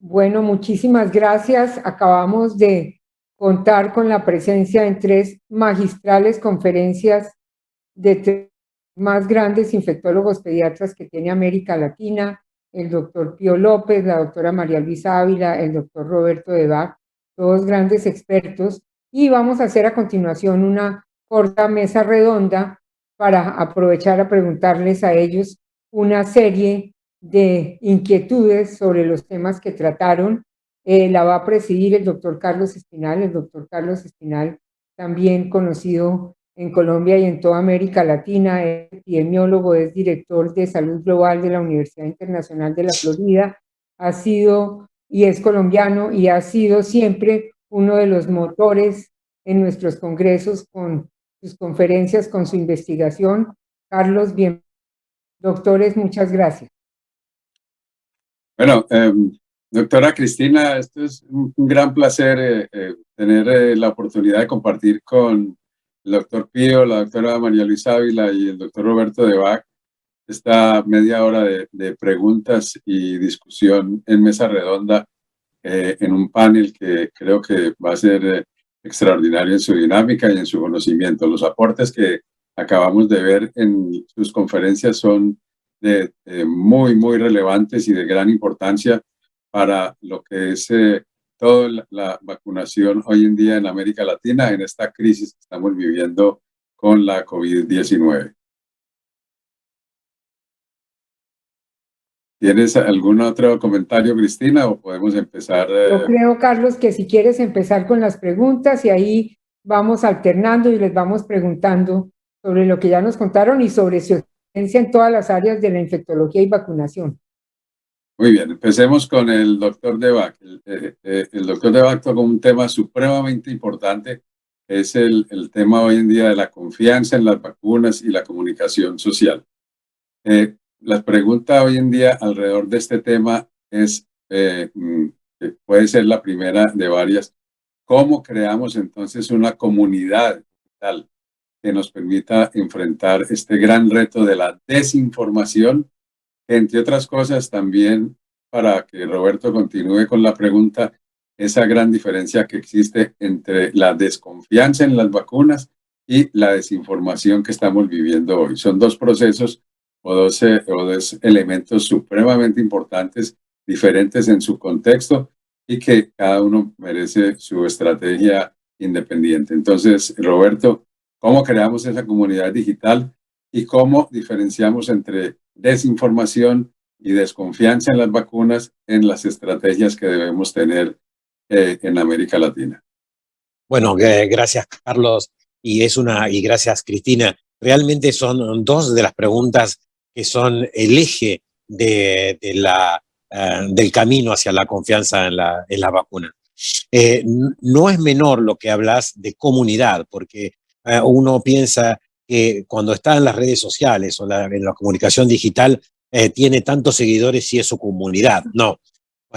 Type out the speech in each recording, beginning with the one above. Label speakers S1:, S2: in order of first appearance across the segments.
S1: Bueno, muchísimas gracias. Acabamos de contar con la presencia en tres magistrales conferencias de tres más grandes infectólogos pediatras que tiene América Latina, el doctor Pío López, la doctora María Luisa Ávila, el doctor Roberto Debac, todos grandes expertos, y vamos a hacer a continuación una corta mesa redonda para aprovechar a preguntarles a ellos una serie de inquietudes sobre los temas que trataron. La va a presidir el doctor Carlos Espinal. El doctor Carlos Espinal, también conocido en Colombia y en toda América Latina, es epidemiólogo, es director de salud global de la Universidad Internacional de la Florida, ha sido y es colombiano y ha sido siempre uno de los motores en nuestros congresos con sus conferencias, con su investigación. Carlos, bien. Doctores, muchas gracias.
S2: Bueno, doctora Cristina, esto es un gran placer tener la oportunidad de compartir con el doctor Pío, la doctora María Luisa Ávila y el doctor Roberto Debac esta media hora de preguntas y discusión en mesa redonda en un panel que creo que va a ser extraordinario en su dinámica y en su conocimiento. Los aportes que acabamos de ver en sus conferencias son muy relevantes y de gran importancia para lo que es toda la vacunación hoy en día en América Latina, en esta crisis que estamos viviendo con la COVID-19. ¿Tienes algún otro comentario, Cristina, o podemos empezar?
S1: Yo creo, Carlos, que si quieres empezar con las preguntas y ahí vamos alternando y les vamos preguntando sobre lo que ya nos contaron y sobre su experiencia en todas las áreas de la infectología y vacunación.
S2: Muy bien, empecemos con el doctor Debac. El doctor Debac tocó un tema supremamente importante, es el tema hoy en día de la confianza en las vacunas y la comunicación social. La pregunta hoy en día alrededor de este tema es, puede ser la primera de varias, ¿cómo creamos entonces una comunidad digital que nos permita enfrentar este gran reto de la desinformación? Entre otras cosas, también para que Roberto continúe con la pregunta, esa gran diferencia que existe entre la desconfianza en las vacunas y la desinformación que estamos viviendo hoy. Son dos procesos o dos elementos supremamente importantes, diferentes en su contexto y que cada uno merece su estrategia independiente. Entonces, Roberto, ¿cómo creamos esa comunidad digital y cómo diferenciamos entre desinformación y desconfianza en las vacunas en las estrategias que debemos tener en América Latina?
S3: Bueno, gracias, Carlos, y gracias, Cristina. Realmente son dos de las preguntas que son el eje del camino hacia la confianza en la vacuna. No es menor lo que hablas de comunidad, porque uno piensa que cuando está en las redes sociales o en la comunicación digital tiene tantos seguidores y es su comunidad. No,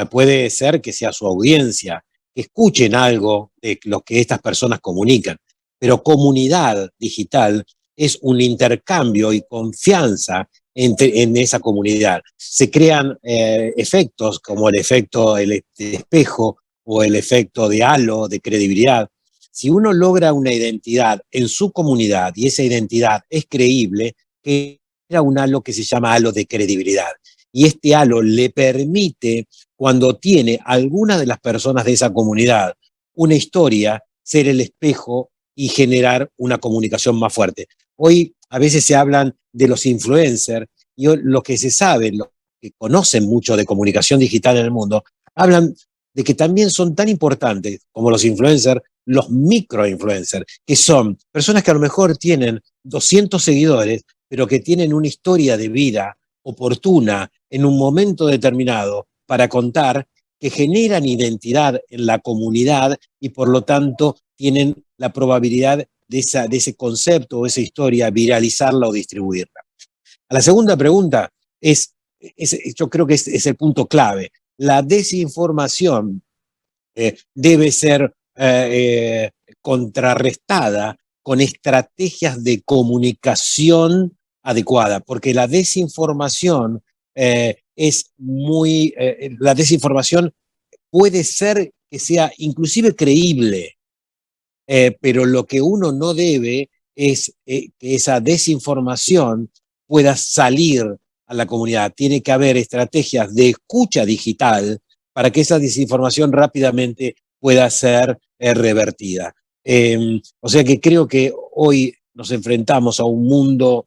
S3: puede ser que sea su audiencia, que escuchen algo de lo que estas personas comunican, pero comunidad digital es un intercambio y confianza en esa comunidad. Se crean efectos como el efecto del espejo o el efecto de halo, de credibilidad. Si uno logra una identidad en su comunidad y esa identidad es creíble, crea un halo que se llama halo de credibilidad. Y este halo le permite, cuando tiene alguna de las personas de esa comunidad una historia, ser el espejo y generar una comunicación más fuerte. Hoy a veces se hablan de los influencers y lo que se sabe, los que conocen mucho de comunicación digital en el mundo, hablan de que también son tan importantes como los influencers, los microinfluencers, que son personas que a lo mejor tienen 200 seguidores, pero que tienen una historia de vida oportuna en un momento determinado para contar, que generan identidad en la comunidad y por lo tanto tienen la probabilidad de ese concepto o esa historia viralizarla o distribuirla. A la segunda pregunta yo creo que es el punto clave. La desinformación debe ser contrarrestada con estrategias de comunicación adecuada, porque la desinformación la desinformación puede ser que sea inclusive creíble, pero lo que uno no debe es que esa desinformación pueda salir a la comunidad. Tiene que haber estrategias de escucha digital para que esa desinformación rápidamente pueda ser revertida. O sea que creo que hoy nos enfrentamos a un mundo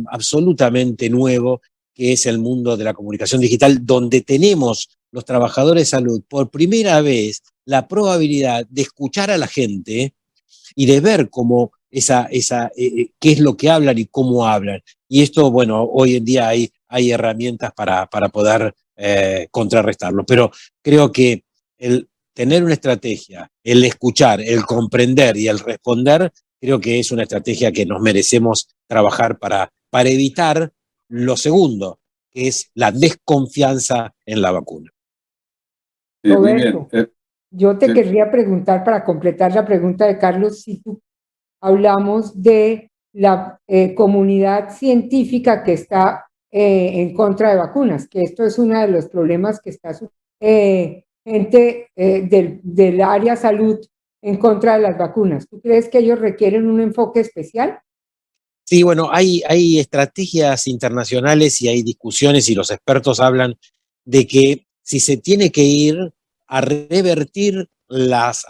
S3: absolutamente nuevo, que es el mundo de la comunicación digital, donde tenemos los trabajadores de salud por primera vez la probabilidad de escuchar a la gente y de ver cómo qué es lo que hablan y cómo hablan. Y esto, bueno, hoy en día hay herramientas para poder contrarrestarlo. Pero creo que el tener una estrategia, el escuchar, el comprender y el responder, creo que es una estrategia que nos merecemos trabajar para evitar lo segundo, que es la desconfianza en la vacuna.
S2: Sí, muy bien.
S1: Roberto, yo te
S2: Sí.
S1: querría preguntar, para completar la pregunta de Carlos, si tú hablamos de la comunidad científica que está en contra de vacunas, que esto es uno de los problemas que está gente del área salud en contra de las vacunas. ¿Tú crees que ellos requieren un enfoque especial?
S3: Sí, bueno, hay estrategias internacionales y hay discusiones y los expertos hablan de que si se tiene que ir a revertir las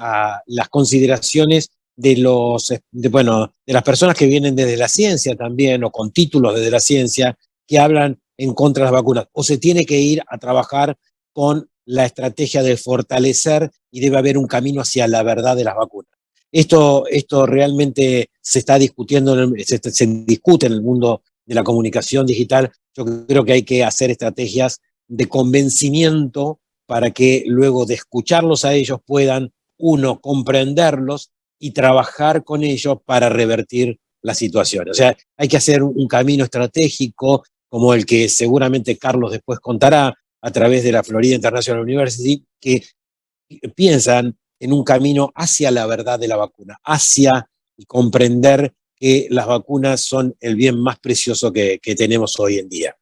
S3: consideraciones de las personas que vienen desde la ciencia también o con títulos desde la ciencia que hablan en contra de las vacunas, o se tiene que ir a trabajar con la estrategia de fortalecer y debe haber un camino hacia la verdad de las vacunas. Esto realmente se está discutiendo, se discute en el mundo de la comunicación digital. Yo creo que hay que hacer estrategias de convencimiento para que luego de escucharlos a ellos puedan, uno, comprenderlos y trabajar con ellos para revertir la situación. O sea, hay que hacer un camino estratégico como el que seguramente Carlos después contará a través de la Florida International University, que piensan en un camino hacia la verdad de la vacuna, hacia comprender que las vacunas son el bien más precioso que tenemos hoy en día.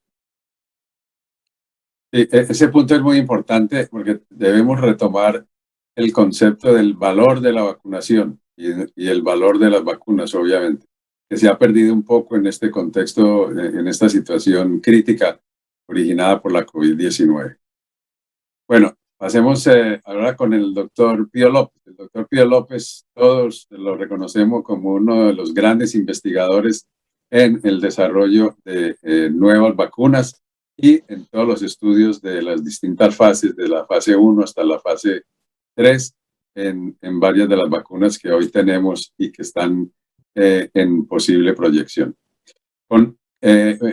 S2: Sí, ese punto es muy importante porque debemos retomar el concepto del valor de la vacunación y el valor de las vacunas, obviamente, que se ha perdido un poco en este contexto, en esta situación crítica originada por la COVID-19. Bueno, pasemos ahora con el doctor Pío López. El doctor Pío López, todos lo reconocemos como uno de los grandes investigadores en el desarrollo de nuevas vacunas y en todos los estudios de las distintas fases, de la fase 1 hasta la fase 3, en varias de las vacunas que hoy tenemos y que están en posible proyección.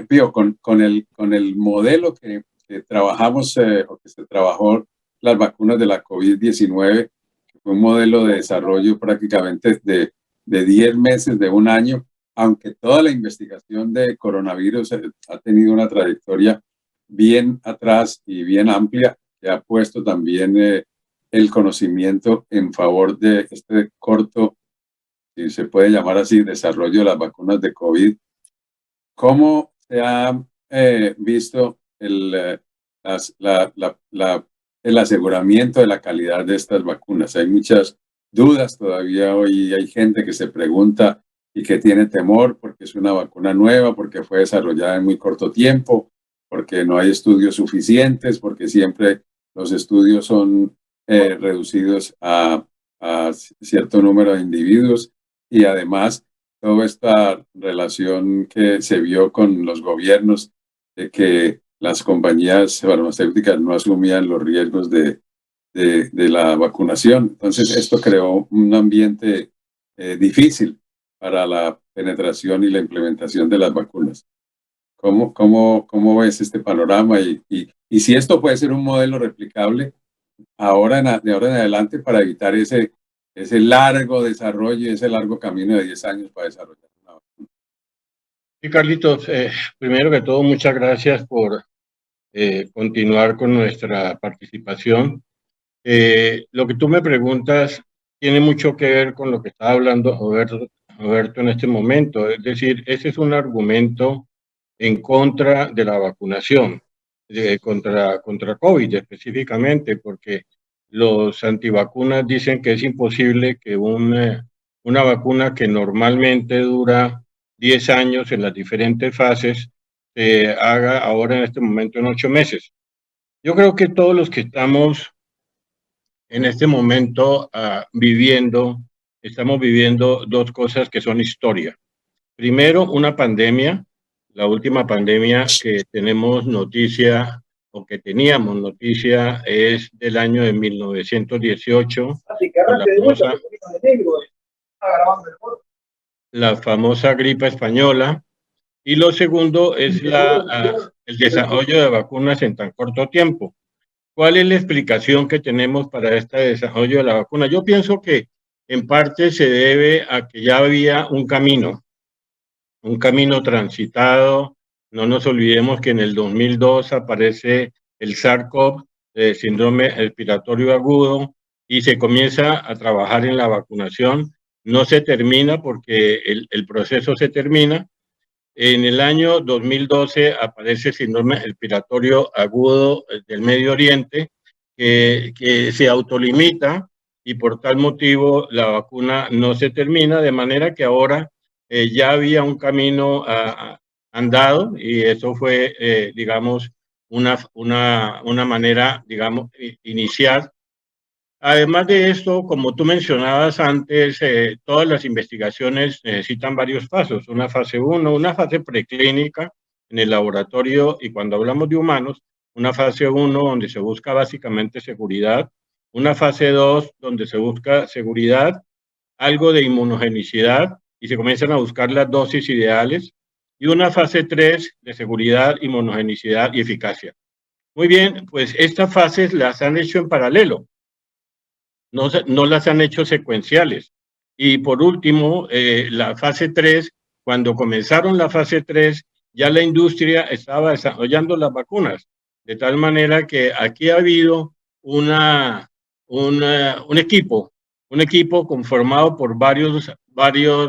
S2: Pío, con el modelo que trabajamos o que se trabajó las vacunas de la COVID-19, que fue un modelo de desarrollo prácticamente de 10 meses, de un año, aunque toda la investigación de coronavirus ha tenido una trayectoria bien atrás y bien amplia, que ha puesto también el conocimiento en favor de este corto, si se puede llamar así, desarrollo de las vacunas de COVID. ¿Cómo se ha visto el aseguramiento de la calidad de estas vacunas? Hay muchas dudas todavía hoy, hay gente que se pregunta y que tiene temor porque es una vacuna nueva, porque fue desarrollada en muy corto tiempo, porque no hay estudios suficientes, porque siempre los estudios son reducidos a cierto número de individuos y además toda esta relación que se vio con los gobiernos de que las compañías farmacéuticas no asumían los riesgos de la vacunación. Entonces, esto creó un ambiente difícil para la penetración y la implementación de las vacunas. ¿Cómo ves este panorama? Y si esto puede ser un modelo replicable de ahora en adelante para evitar ese largo desarrollo y ese largo camino de 10 años para desarrollar una vacuna.
S4: Sí, Carlitos, primero que todo, muchas gracias por continuar con nuestra participación. Lo que tú me preguntas tiene mucho que ver con lo que está hablando Roberto en este momento. Es decir, ese es un argumento en contra de la vacunación. contra COVID específicamente, porque los antivacunas dicen que es imposible que una vacuna que normalmente dura 10 años en las diferentes fases se haga ahora en este momento en 8 meses. Yo creo que todos los que estamos en este momento estamos viviendo dos cosas que son historia. Primero, una pandemia, la última pandemia que tenemos noticia o que teníamos noticia es del año de 1918, la famosa gripe española, y lo segundo es el desarrollo de vacunas en tan corto tiempo. ¿Cuál es la explicación que tenemos para este desarrollo de la vacuna? Yo pienso que en parte se debe a que ya había un camino transitado. No nos olvidemos que en el 2002 aparece el SARS-CoV, síndrome respiratorio agudo, y se comienza a trabajar en la vacunación. No se termina porque el proceso se termina. En el año 2012 aparece el síndrome respiratorio agudo del Medio Oriente, que se autolimita y por tal motivo la vacuna no se termina, de manera que ahora ya había un camino andado y eso fue, digamos, una manera, digamos, inicial. Además de esto, como tú mencionabas antes, todas las investigaciones necesitan varios pasos, una fase 1, una fase preclínica en el laboratorio y cuando hablamos de humanos, una fase 1 donde se busca básicamente seguridad, una fase 2 donde se busca seguridad, algo de inmunogenicidad y se comienzan a buscar las dosis ideales y una fase 3 de seguridad, inmunogenicidad y eficacia. Muy bien, pues estas fases las han hecho en paralelo. No las han hecho secuenciales. Y por último, la fase 3, cuando comenzaron la fase 3, ya la industria estaba desarrollando las vacunas, de tal manera que aquí ha habido un equipo conformado por varios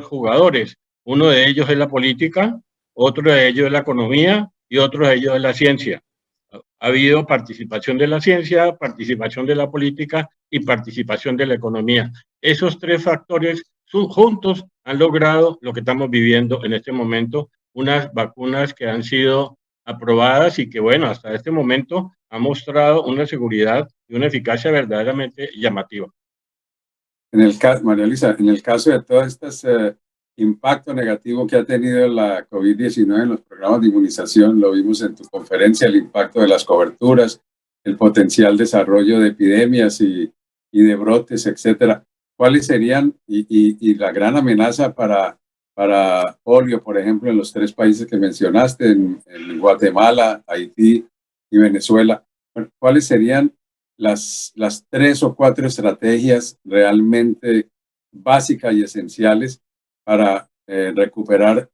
S4: jugadores. Uno de ellos es la política, otro de ellos es la economía y otro de ellos es la ciencia. Ha habido participación de la ciencia, participación de la política y participación de la economía. Esos tres factores juntos han logrado lo que estamos viviendo en este momento, unas vacunas que han sido aprobadas y que, bueno, hasta este momento han mostrado una seguridad y una eficacia verdaderamente llamativa.
S2: María Luisa, en el caso de todas estas impacto negativo que ha tenido la COVID-19 en los programas de inmunización, lo vimos en tu conferencia, el impacto de las coberturas, el potencial desarrollo de epidemias y de brotes, etcétera. ¿Cuáles serían, y la gran amenaza para polio, por ejemplo, en los 3 países que mencionaste, en Guatemala, Haití y Venezuela? ¿Cuáles serían las 3 o 4 estrategias realmente básicas y esenciales para recuperar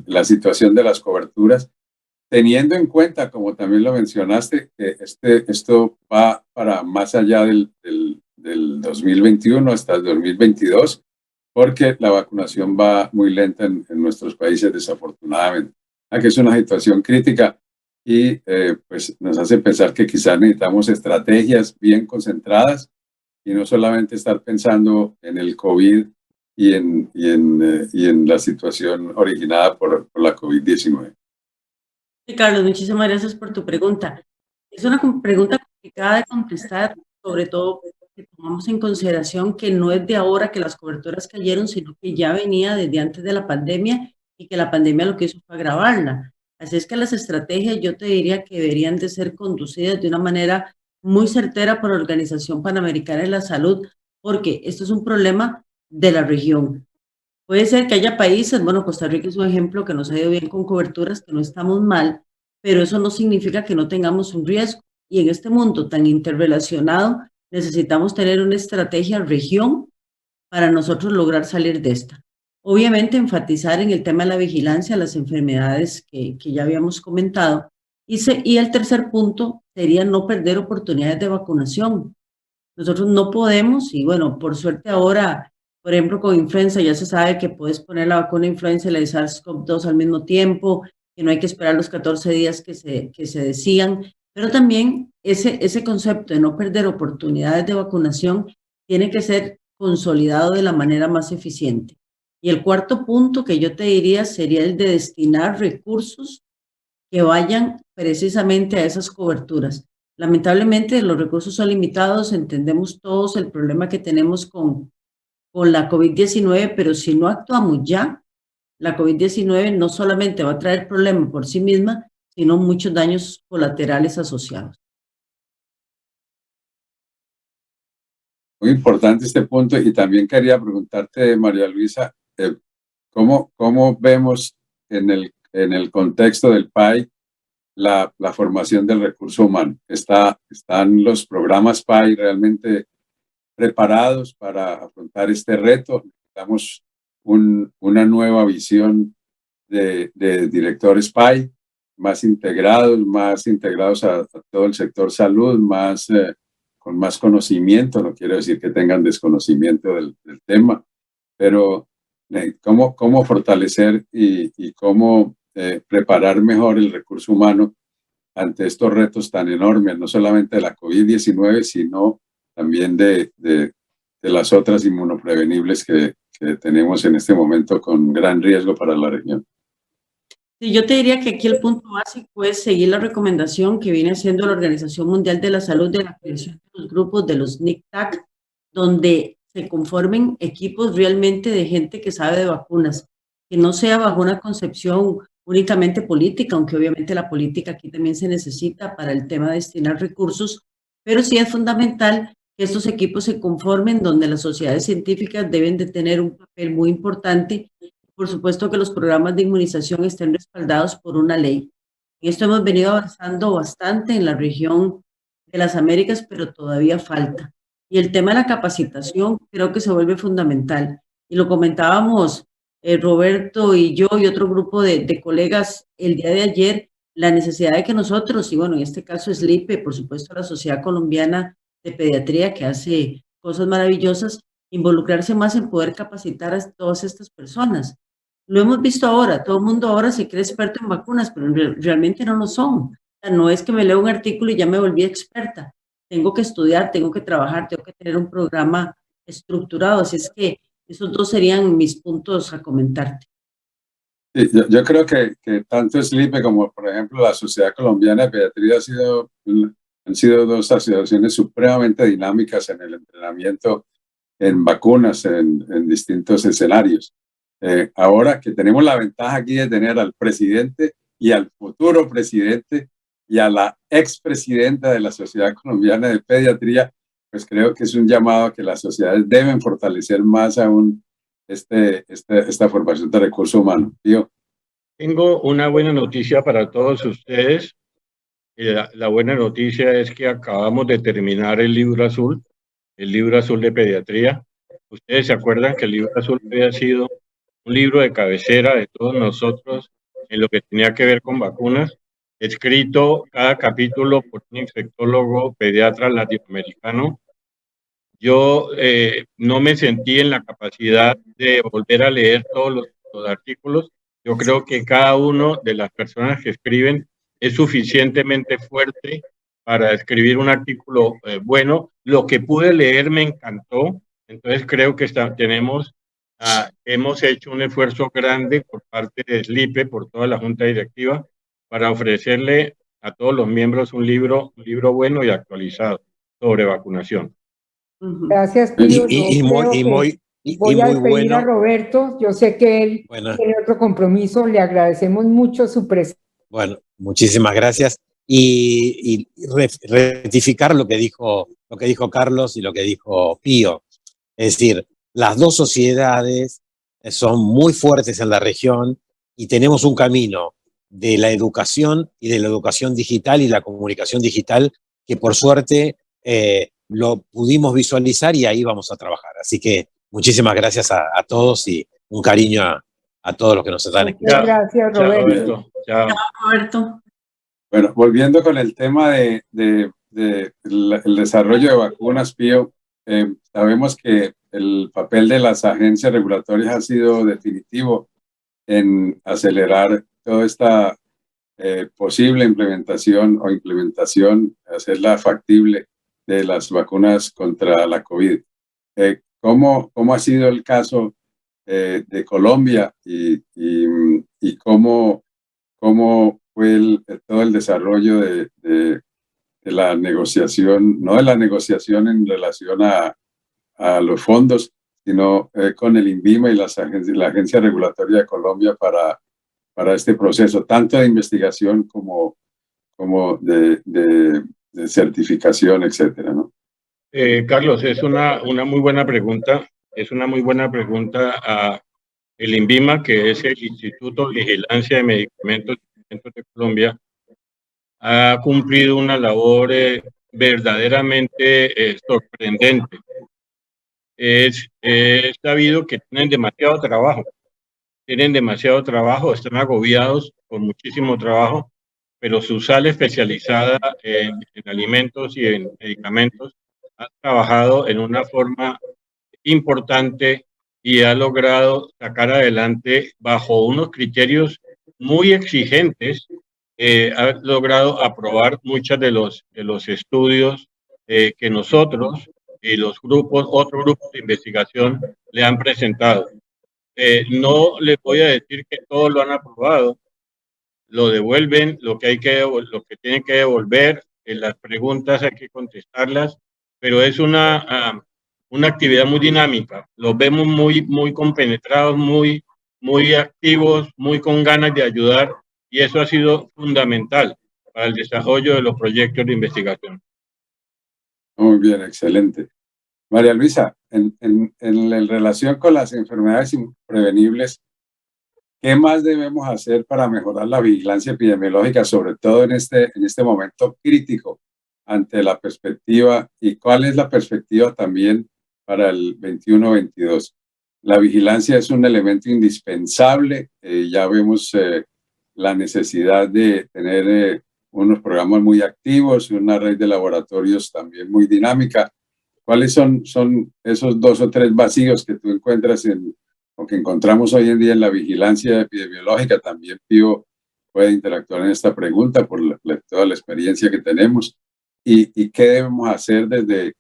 S2: la situación de las coberturas, teniendo en cuenta, como también lo mencionaste, que esto va para más allá del 2021 hasta el 2022, porque la vacunación va muy lenta en nuestros países, desafortunadamente. Que es una situación crítica y pues nos hace pensar que quizás necesitamos estrategias bien concentradas y no solamente estar pensando en el COVID y en la situación originada por la COVID-19.
S5: Sí, Carlos, muchísimas gracias por tu pregunta. Es una pregunta complicada de contestar, sobre todo porque tomamos en consideración que no es de ahora que las coberturas cayeron, sino que ya venía desde antes de la pandemia y que la pandemia lo que hizo fue agravarla. Así es que las estrategias yo te diría que deberían de ser conducidas de una manera muy certera por la Organización Panamericana de la Salud, porque esto es un problema de la región. Puede ser que haya países, bueno, Costa Rica es un ejemplo que nos ha ido bien con coberturas, que no estamos mal, pero eso no significa que no tengamos un riesgo. Y en este mundo tan interrelacionado, necesitamos tener una estrategia región para nosotros lograr salir de esta. Obviamente, enfatizar en el tema de la vigilancia, las enfermedades que ya habíamos comentado. Y el tercer punto sería no perder oportunidades de vacunación. Nosotros no podemos, y bueno, por suerte ahora, por ejemplo, con influenza ya se sabe que puedes poner la vacuna influenza y la de SARS-CoV-2 al mismo tiempo, que no hay que esperar los 14 días que se decían, pero también ese concepto de no perder oportunidades de vacunación tiene que ser consolidado de la manera más eficiente. Y el cuarto punto que yo te diría sería el de destinar recursos que vayan precisamente a esas coberturas. Lamentablemente los recursos son limitados, entendemos todos el problema que tenemos con la COVID-19, pero si no actuamos ya, la COVID-19 no solamente va a traer problemas por sí misma, sino muchos daños colaterales asociados.
S2: Muy importante este punto, y también quería preguntarte, María Luisa, ¿cómo vemos en el contexto del PAI la formación del recurso humano? ¿Están los programas PAI realmente preparados para afrontar este reto? Necesitamos una nueva visión de directores PAI más integrados a todo el sector salud, con más conocimiento. No quiero decir que tengan desconocimiento del tema, pero cómo fortalecer y cómo preparar mejor el recurso humano ante estos retos tan enormes, no solamente de la COVID-19, sino también de las otras inmunoprevenibles que tenemos en este momento con gran riesgo para la región.
S5: Sí, yo te diría que aquí el punto básico es seguir la recomendación que viene haciendo la Organización Mundial de la Salud de la creación de los grupos de los NICTAC, donde se conformen equipos realmente de gente que sabe de vacunas, que no sea bajo una concepción únicamente política, aunque obviamente la política aquí también se necesita para el tema de destinar recursos, pero sí es fundamental que estos equipos se conformen donde las sociedades científicas deben de tener un papel muy importante. Por supuesto que los programas de inmunización estén respaldados por una ley. En esto hemos venido avanzando bastante en la región de las Américas, pero todavía falta. Y el tema de la capacitación creo que se vuelve fundamental. Y lo comentábamos Roberto y yo y otro grupo de colegas el día de ayer, la necesidad de que nosotros, y bueno, en este caso SLIPE, por supuesto la Sociedad Colombiana de Pediatría, que hace cosas maravillosas, involucrarse más en poder capacitar a todas estas personas. Lo hemos visto ahora, todo el mundo ahora se cree experto en vacunas, pero realmente no lo son. O sea, no es que me leo un artículo y ya me volví experta. Tengo que estudiar, tengo que trabajar, tengo que tener un programa estructurado. Así es que esos dos serían mis puntos a comentarte.
S2: Sí, yo creo que tanto SLIPE como, por ejemplo, la Sociedad Colombiana de Pediatría han sido dos asociaciones supremamente dinámicas en el entrenamiento en vacunas en distintos escenarios. Ahora que tenemos la ventaja aquí de tener al presidente y al futuro presidente y a la expresidenta de la Sociedad Colombiana de Pediatría, pues creo que es un llamado a que las sociedades deben fortalecer más aún esta formación de recursos humanos. Tío.
S4: Tengo una buena noticia para todos ustedes. La buena noticia es que acabamos de terminar el libro azul de pediatría. Ustedes se acuerdan que el libro azul había sido un libro de cabecera de todos nosotros en lo que tenía que ver con vacunas, escrito cada capítulo por un infectólogo pediatra latinoamericano. Yo no me sentí en la capacidad de volver a leer todos los artículos. Yo creo que cada uno de las personas que escriben es suficientemente fuerte para escribir un artículo bueno. Lo que pude leer me encantó. Entonces creo que hemos hecho un esfuerzo grande por parte de SLIPE, por toda la junta directiva, para ofrecerle a todos los miembros un libro bueno y actualizado sobre vacunación.
S1: Gracias, Pío. Voy a despedir a Roberto. Yo sé que él tiene otro compromiso. Le agradecemos mucho su presencia.
S3: Bueno, muchísimas gracias. Y rectificar lo que dijo Carlos y lo que dijo Pío. Es decir, las dos sociedades son muy fuertes en la región y tenemos un camino de la educación y de la educación digital y la comunicación digital que por suerte lo pudimos visualizar y ahí vamos a trabajar. Así que muchísimas gracias a todos y un cariño a todos los que nos están escuchando.
S1: Gracias, Roberto.
S4: Chao,
S5: Roberto.
S2: Bueno, volviendo con el tema del desarrollo de vacunas, Pío, sabemos que el papel de las agencias regulatorias ha sido definitivo en acelerar toda esta posible implementación hacerla factible de las vacunas contra la COVID. ¿Cómo ha sido el caso de Colombia y cómo fue todo el desarrollo de la negociación, no de la negociación en relación a los fondos, sino con el INVIMA y la Agencia Regulatoria de Colombia para este proceso, tanto de investigación como de certificación, etcétera, ¿no?
S4: Carlos, es una muy buena pregunta. Es una muy buena pregunta a el INVIMA, que es el Instituto de Vigilancia de Medicamentos de Colombia. Ha cumplido una labor verdaderamente sorprendente. Es sabido que tienen demasiado trabajo, están agobiados por muchísimo trabajo, pero su sala especializada en alimentos y en medicamentos ha trabajado en una forma importante y ha logrado sacar adelante bajo unos criterios muy exigentes, ha logrado aprobar muchos de los estudios que nosotros y otros grupos de investigación le han presentado. No les voy a decir que todos lo han aprobado, lo devuelven, lo que tienen que devolver, las preguntas hay que contestarlas, pero es una actividad muy dinámica. Los vemos muy compenetrados, muy activos, muy con ganas de ayudar, y eso ha sido fundamental para el desarrollo de los proyectos de investigación.
S2: Muy bien, excelente. María Luisa, en relación con las enfermedades imprevenibles, ¿qué más debemos hacer para mejorar la vigilancia epidemiológica, sobre todo en este momento crítico ante la perspectiva, y cuál es la perspectiva también para el 21-22? La vigilancia es un elemento indispensable. Ya vemos la necesidad de tener unos programas muy activos y una red de laboratorios también muy dinámica. ¿Cuáles son esos 2 o 3 vacíos que tú encuentras o que encontramos hoy en día en la vigilancia epidemiológica? También Pío puede interactuar en esta pregunta por toda la experiencia que tenemos. ¿Y qué debemos hacer desde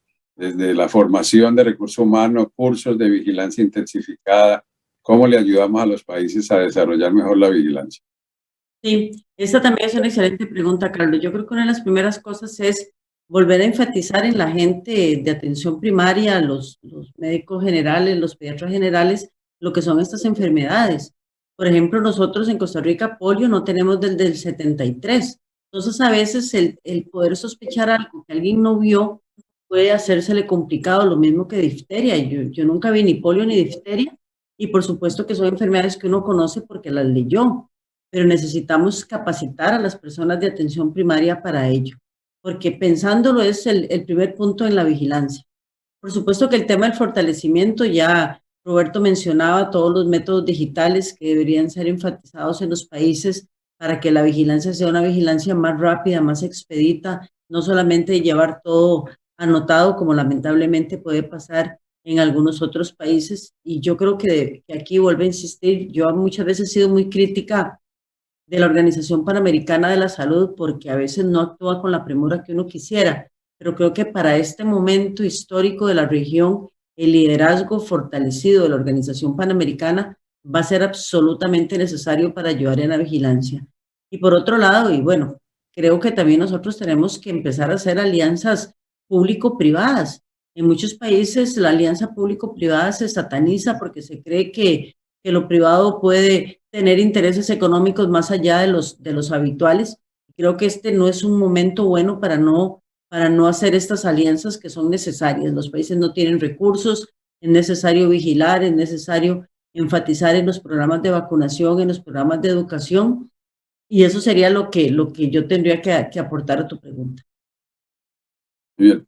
S2: la formación de recursos humanos, cursos de vigilancia intensificada? ¿Cómo le ayudamos a los países a desarrollar mejor la vigilancia?
S5: Sí, esta también es una excelente pregunta, Carlos. Yo creo que una de las primeras cosas es volver a enfatizar en la gente de atención primaria, los médicos generales, los pediatras generales, lo que son estas enfermedades. Por ejemplo, nosotros en Costa Rica polio no tenemos desde el 73. Entonces, a veces el poder sospechar algo que alguien no vio puede hacérsele complicado, lo mismo que difteria. Yo nunca vi ni polio ni difteria, y por supuesto que son enfermedades que uno conoce porque las leyó, pero necesitamos capacitar a las personas de atención primaria para ello, porque pensándolo es el primer punto en la vigilancia. Por supuesto que el tema del fortalecimiento, ya Roberto mencionaba todos los métodos digitales que deberían ser enfatizados en los países para que la vigilancia sea una vigilancia más rápida, más expedita, no solamente llevar todo anotado como lamentablemente puede pasar en algunos otros países. Y yo creo que aquí vuelvo a insistir, yo muchas veces he sido muy crítica de la Organización Panamericana de la Salud porque a veces no actúa con la premura que uno quisiera, pero creo que para este momento histórico de la región, el liderazgo fortalecido de la Organización Panamericana va a ser absolutamente necesario para ayudar en la vigilancia. Y por otro lado, y bueno, creo que también nosotros tenemos que empezar a hacer alianzas público-privadas. En muchos países la alianza público-privada se sataniza porque se cree que lo privado puede tener intereses económicos más allá de los habituales. Creo que este no es un momento bueno para no hacer estas alianzas que son necesarias. Los países no tienen recursos, es necesario vigilar, es necesario enfatizar en los programas de vacunación, en los programas de educación, y eso sería lo que yo tendría que aportar a tu pregunta.
S2: Bien.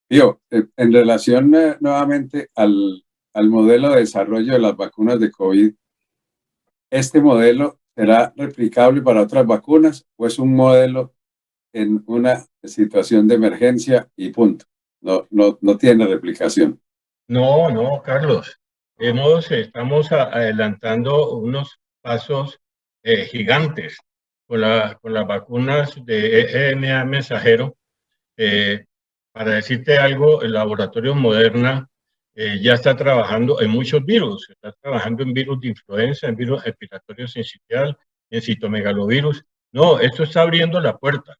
S2: Yo, en relación nuevamente al modelo de desarrollo de las vacunas de COVID, ¿este modelo será replicable para otras vacunas o es un modelo en una situación de emergencia y punto? No tiene replicación.
S4: No, Carlos. Estamos adelantando unos pasos gigantes. con las vacunas de RNA mensajero. Para decirte algo, el laboratorio Moderna ya está trabajando en muchos virus. Está trabajando en virus de influenza, en virus respiratorio sincitial, en citomegalovirus. No, esto está abriendo la puerta.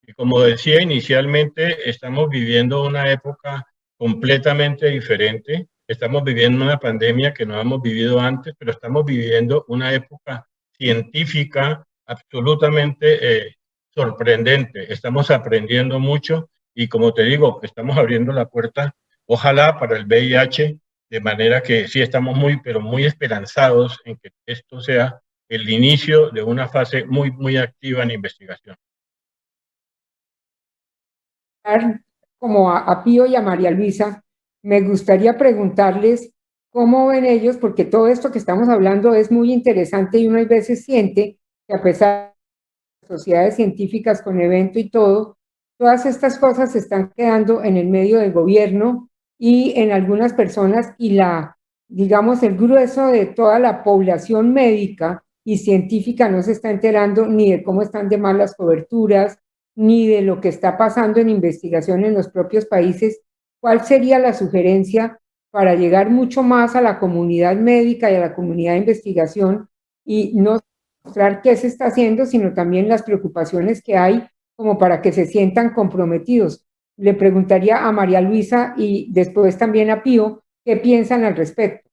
S4: Y como decía inicialmente, estamos viviendo una época completamente diferente. Estamos viviendo una pandemia que no hemos vivido antes, pero estamos viviendo una época científica absolutamente sorprendente. Estamos aprendiendo mucho y, como te digo, estamos abriendo la puerta, ojalá para el VIH, de manera que sí estamos muy, pero muy esperanzados en que esto sea el inicio de una fase muy, muy activa en investigación.
S1: Como a Pío y a María Luisa, me gustaría preguntarles cómo ven ellos, porque todo esto que estamos hablando es muy interesante y uno a veces siente que a pesar de las sociedades científicas con evento y todo, todas estas cosas se están quedando en el medio del gobierno y en algunas personas y digamos, el grueso de toda la población médica y científica no se está enterando ni de cómo están de mal las coberturas, ni de lo que está pasando en investigación en los propios países. ¿Cuál sería la sugerencia para llegar mucho más a la comunidad médica y a la comunidad de investigación y no mostrar qué se está haciendo, sino también las preocupaciones que hay como para que se sientan comprometidos? Le preguntaría a María Luisa y después también a Pío qué piensan al respecto.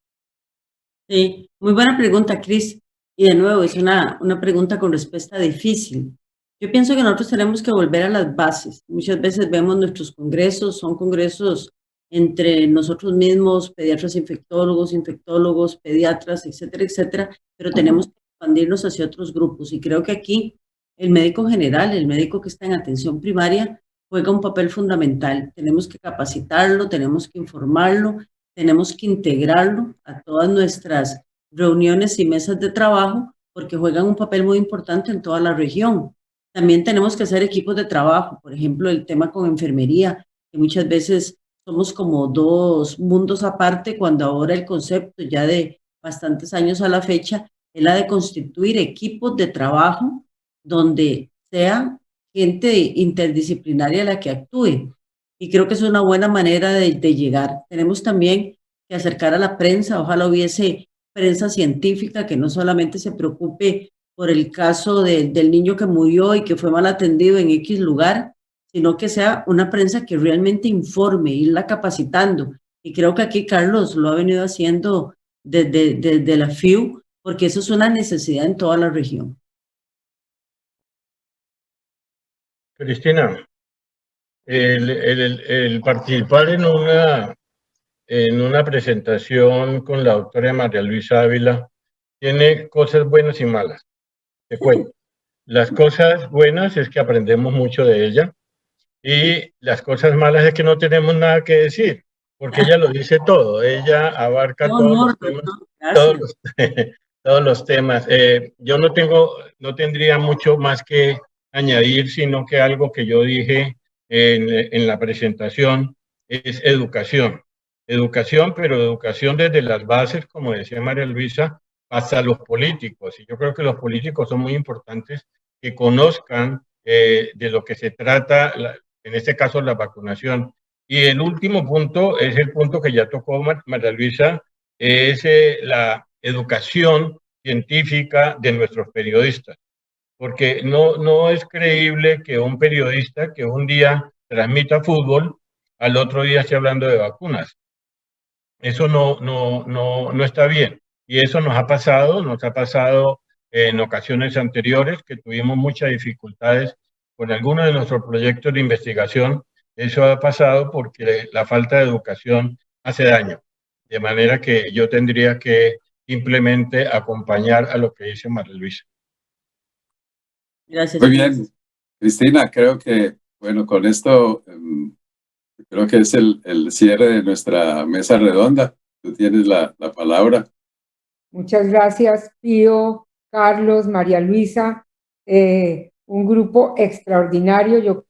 S5: Sí, muy buena pregunta, Cris. Y de nuevo, es una pregunta con respuesta difícil. Yo pienso que nosotros tenemos que volver a las bases. Muchas veces vemos nuestros congresos, son congresos entre nosotros mismos, pediatras, infectólogos, pediatras, etcétera, etcétera, pero tenemos que expandirnos hacia otros grupos. Y creo que aquí el médico general, el médico que está en atención primaria, juega un papel fundamental. Tenemos que capacitarlo, tenemos que informarlo, tenemos que integrarlo a todas nuestras reuniones y mesas de trabajo porque juegan un papel muy importante en toda la región. También tenemos que hacer equipos de trabajo, por ejemplo, el tema con enfermería, que muchas veces somos como dos mundos aparte, cuando ahora el concepto ya de bastantes años a la fecha es la de constituir equipos de trabajo donde sea gente interdisciplinaria la que actúe. Y creo que es una buena manera de llegar. Tenemos también que acercar a la prensa, ojalá hubiese prensa científica que no solamente se preocupe por el caso del niño que murió y que fue mal atendido en X lugar, sino que sea una prensa que realmente informe, irla capacitando. Y creo que aquí Carlos lo ha venido haciendo desde la FIU, porque eso es una necesidad en toda la región.
S4: Cristina, el participar en una presentación con la doctora María Luisa Ávila tiene cosas buenas y malas. Te cuento. Las cosas buenas es que aprendemos mucho de ella y las cosas malas es que no tenemos nada que decir, porque ella lo dice todo. Ella abarca todos los temas. Todos los temas. Yo no tendría mucho más que añadir, sino que algo que yo dije en la presentación es educación. Educación, pero educación desde las bases, como decía María Luisa, hasta los políticos. Y yo creo que los políticos son muy importantes que conozcan de lo que se trata, en este caso la vacunación. Y el último punto es el punto que ya tocó María Luisa, es la educación científica de nuestros periodistas, porque no es creíble que un periodista que un día transmita fútbol, al otro día esté hablando de vacunas. Eso no está bien. Y eso nos ha pasado en ocasiones anteriores que tuvimos muchas dificultades con algunos de nuestros proyectos de investigación. Eso ha pasado porque la falta de educación hace daño. De manera que yo tendría que simplemente acompañar a lo que dice María Luisa.
S5: Gracias.
S2: Muy bien, Cristina, creo que, bueno, con esto creo que es el cierre de nuestra mesa redonda. Tú tienes la palabra.
S1: Muchas gracias, Pío, Carlos, María Luisa. Un grupo extraordinario. Yo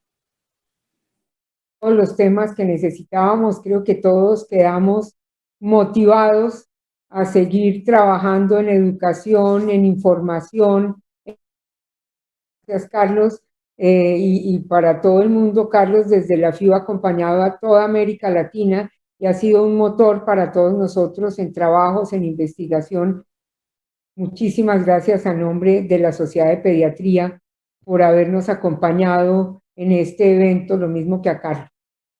S1: todos los temas que necesitábamos, creo que todos quedamos motivados a seguir trabajando en educación, en información, Gracias, Carlos. Y para todo el mundo, Carlos desde la FIU ha acompañado a toda América Latina y ha sido un motor para todos nosotros en trabajos, en investigación. Muchísimas gracias a nombre de la Sociedad de Pediatría por habernos acompañado en este evento, lo mismo que a Carlos.